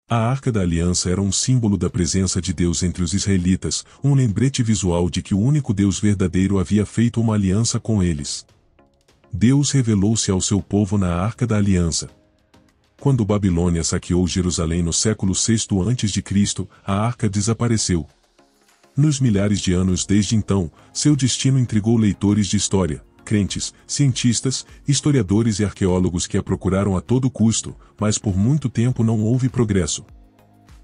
A Arca da Aliança era um símbolo da presença de Deus entre os israelitas, um lembrete visual de que o único Deus verdadeiro havia feito uma aliança com eles. Deus revelou-se ao seu povo na Arca da Aliança. Quando Babilônia saqueou Jerusalém no século VI a.C., a Arca desapareceu. Nos milhares de anos desde então, seu destino intrigou leitores de história, crentes, cientistas, historiadores e arqueólogos que a procuraram a todo custo, mas por muito tempo não houve progresso.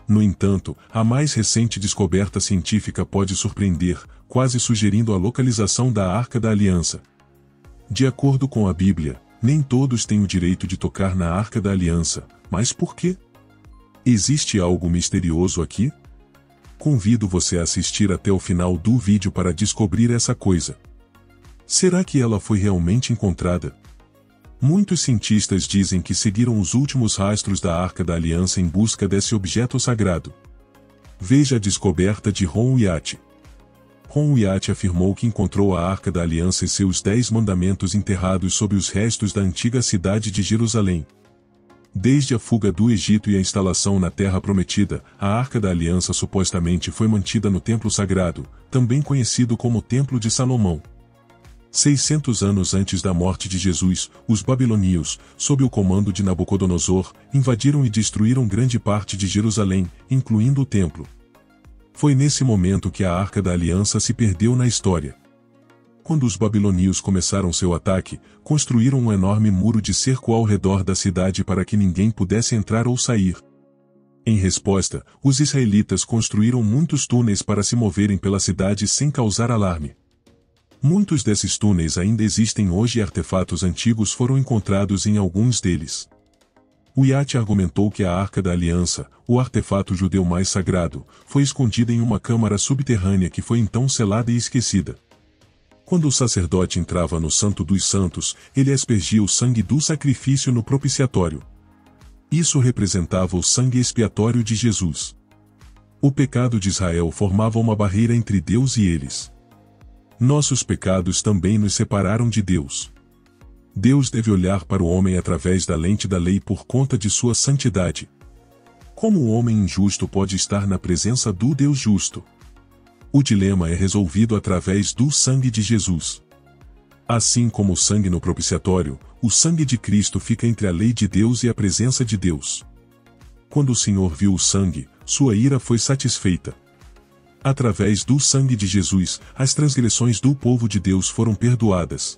No entanto, a mais recente descoberta científica pode surpreender, quase sugerindo a localização da Arca da Aliança. De acordo com a Bíblia, nem todos têm o direito de tocar na Arca da Aliança, mas por quê? Existe algo misterioso aqui? Convido você a assistir até o final do vídeo para descobrir essa coisa. Será que ela foi realmente encontrada? Muitos cientistas dizem que seguiram os últimos rastros da Arca da Aliança em busca desse objeto sagrado. Veja a descoberta de Ron Wyatt. Ron Wyatt afirmou que encontrou a Arca da Aliança e seus 10 mandamentos enterrados sob os restos da antiga cidade de Jerusalém. Desde a fuga do Egito e a instalação na Terra Prometida, a Arca da Aliança supostamente foi mantida no Templo Sagrado, também conhecido como Templo de Salomão. 600 anos antes da morte de Jesus, os babilônios, sob o comando de Nabucodonosor, invadiram e destruíram grande parte de Jerusalém, incluindo o templo. Foi nesse momento que a Arca da Aliança se perdeu na história. Quando os babilônios começaram seu ataque, construíram um enorme muro de cerco ao redor da cidade para que ninguém pudesse entrar ou sair. Em resposta, os israelitas construíram muitos túneis para se moverem pela cidade sem causar alarme. Muitos desses túneis ainda existem hoje e artefatos antigos foram encontrados em alguns deles. Wyatt argumentou que a Arca da Aliança, o artefato judeu mais sagrado, foi escondida em uma câmara subterrânea que foi então selada e esquecida. Quando o sacerdote entrava no Santo dos Santos, ele aspergia o sangue do sacrifício no propiciatório. Isso representava o sangue expiatório de Jesus. O pecado de Israel formava uma barreira entre Deus e eles. Nossos pecados também nos separaram de Deus. Deus deve olhar para o homem através da lente da lei por conta de sua santidade. Como o homem injusto pode estar na presença do Deus justo? O dilema é resolvido através do sangue de Jesus. Assim como o sangue no propiciatório, o sangue de Cristo fica entre a lei de Deus e a presença de Deus. Quando o Senhor viu o sangue, sua ira foi satisfeita. Através do sangue de Jesus, as transgressões do povo de Deus foram perdoadas.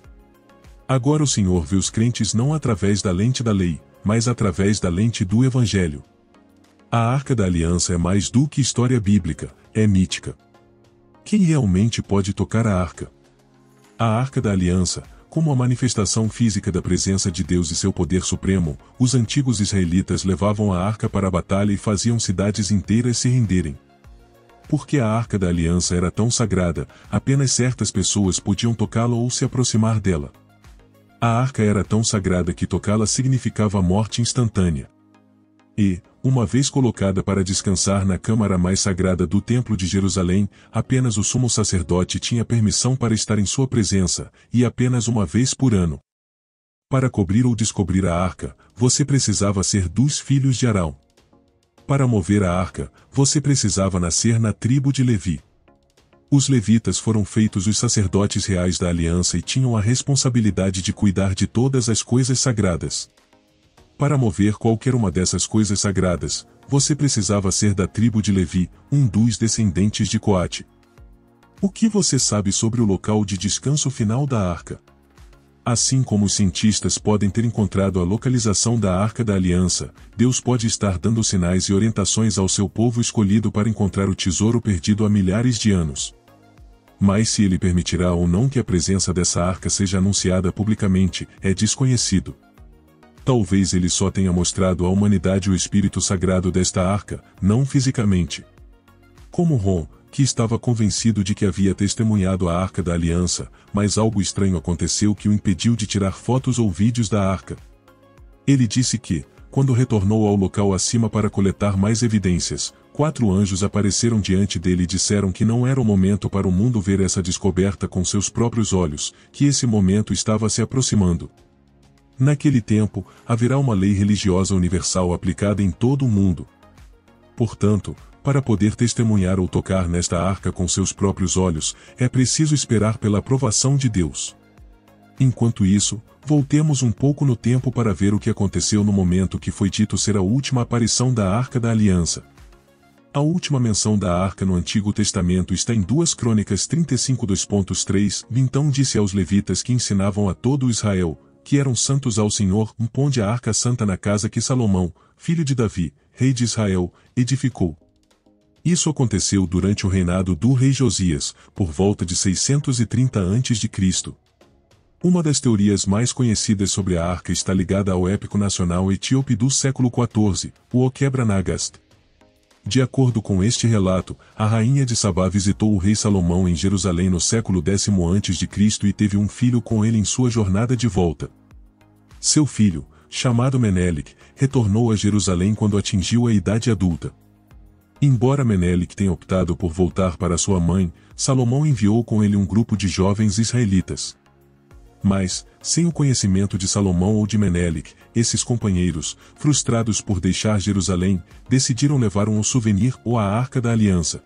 Agora o Senhor vê os crentes não através da lente da lei, mas através da lente do Evangelho. A Arca da Aliança é mais do que história bíblica, é mítica. Quem realmente pode tocar a Arca? A Arca da Aliança, como a manifestação física da presença de Deus e seu poder supremo, os antigos israelitas levavam a Arca para a batalha e faziam cidades inteiras se renderem. Porque a Arca da Aliança era tão sagrada, apenas certas pessoas podiam tocá-la ou se aproximar dela. A Arca era tão sagrada que tocá-la significava morte instantânea. E, uma vez colocada para descansar na câmara mais sagrada do Templo de Jerusalém, apenas o sumo sacerdote tinha permissão para estar em sua presença, e apenas uma vez por ano. Para cobrir ou descobrir a Arca, você precisava ser dos filhos de Arão. Para mover a Arca, você precisava nascer na tribo de Levi. Os levitas foram feitos os sacerdotes reais da aliança e tinham a responsabilidade de cuidar de todas as coisas sagradas. Para mover qualquer uma dessas coisas sagradas, você precisava ser da tribo de Levi, um dos descendentes de Coate. O que você sabe sobre o local de descanso final da Arca? Assim como os cientistas podem ter encontrado a localização da Arca da Aliança, Deus pode estar dando sinais e orientações ao seu povo escolhido para encontrar o tesouro perdido há milhares de anos. Mas se ele permitirá ou não que a presença dessa arca seja anunciada publicamente, é desconhecido. Talvez ele só tenha mostrado à humanidade o espírito sagrado desta arca, não fisicamente. Como Ron, que estava convencido de que havia testemunhado a Arca da Aliança, mas algo estranho aconteceu que o impediu de tirar fotos ou vídeos da arca. Ele disse que, quando retornou ao local acima para coletar mais evidências, 4 anjos apareceram diante dele e disseram que não era o momento para o mundo ver essa descoberta com seus próprios olhos, que esse momento estava se aproximando. Naquele tempo, haverá uma lei religiosa universal aplicada em todo o mundo. Portanto, para poder testemunhar ou tocar nesta arca com seus próprios olhos, é preciso esperar pela aprovação de Deus. Enquanto isso, voltemos um pouco no tempo para ver o que aconteceu no momento que foi dito ser a última aparição da Arca da Aliança. A última menção da arca no Antigo Testamento está em 2 Crônicas 35:2.3. Então disse aos levitas que ensinavam a todo o Israel, que eram santos ao Senhor, ponde a arca santa na casa que Salomão, filho de Davi, rei de Israel, edificou. Isso aconteceu durante o reinado do rei Josias, por volta de 630 a.C. Uma das teorias mais conhecidas sobre a arca está ligada ao épico nacional etíope do século XIV, o Oquebra-Nagast. De acordo com este relato, a rainha de Sabá visitou o rei Salomão em Jerusalém no século X a.C. e teve um filho com ele em sua jornada de volta. Seu filho, chamado Menelik, retornou a Jerusalém quando atingiu a idade adulta. Embora Menelik tenha optado por voltar para sua mãe, Salomão enviou com ele um grupo de jovens israelitas. Mas, sem o conhecimento de Salomão ou de Menelik, esses companheiros, frustrados por deixar Jerusalém, decidiram levar um souvenir ou a Arca da Aliança.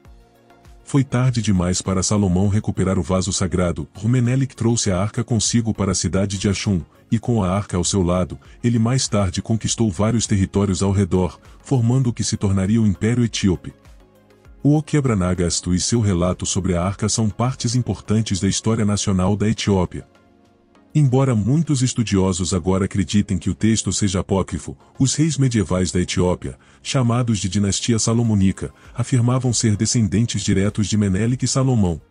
Foi tarde demais para Salomão recuperar o vaso sagrado. Menelik trouxe a arca consigo para a cidade de Axum, e com a arca ao seu lado, ele mais tarde conquistou vários territórios ao redor, formando o que se tornaria o Império Etíope. O Oquebra-Nagast e seu relato sobre a arca são partes importantes da história nacional da Etiópia. Embora muitos estudiosos agora acreditem que o texto seja apócrifo, os reis medievais da Etiópia, chamados de dinastia salomônica, afirmavam ser descendentes diretos de Menelik e Salomão.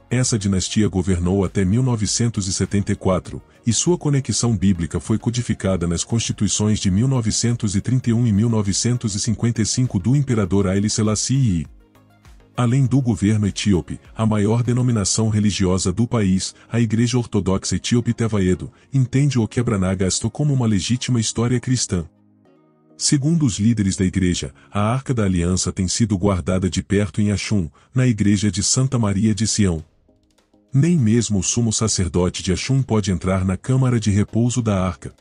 Essa dinastia governou até 1974, e sua conexão bíblica foi codificada nas constituições de 1931 e 1955 do imperador Haile Selassie I. Além do governo etíope, a maior denominação religiosa do país, a Igreja Ortodoxa Etíope Tevaedo, entende o Oquebra-Nagast como uma legítima história cristã. Segundo os líderes da igreja, a Arca da Aliança tem sido guardada de perto em Axum, na igreja de Santa Maria de Sião. Nem mesmo o sumo sacerdote de Axum pode entrar na câmara de repouso da arca.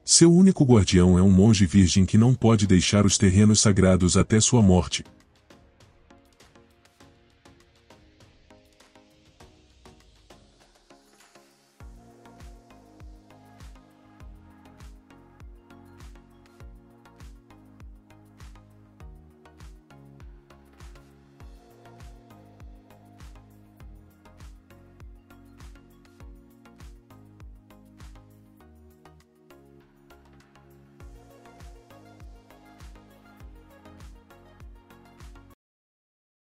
Seu único guardião é um monge virgem que não pode deixar os terrenos sagrados até sua morte.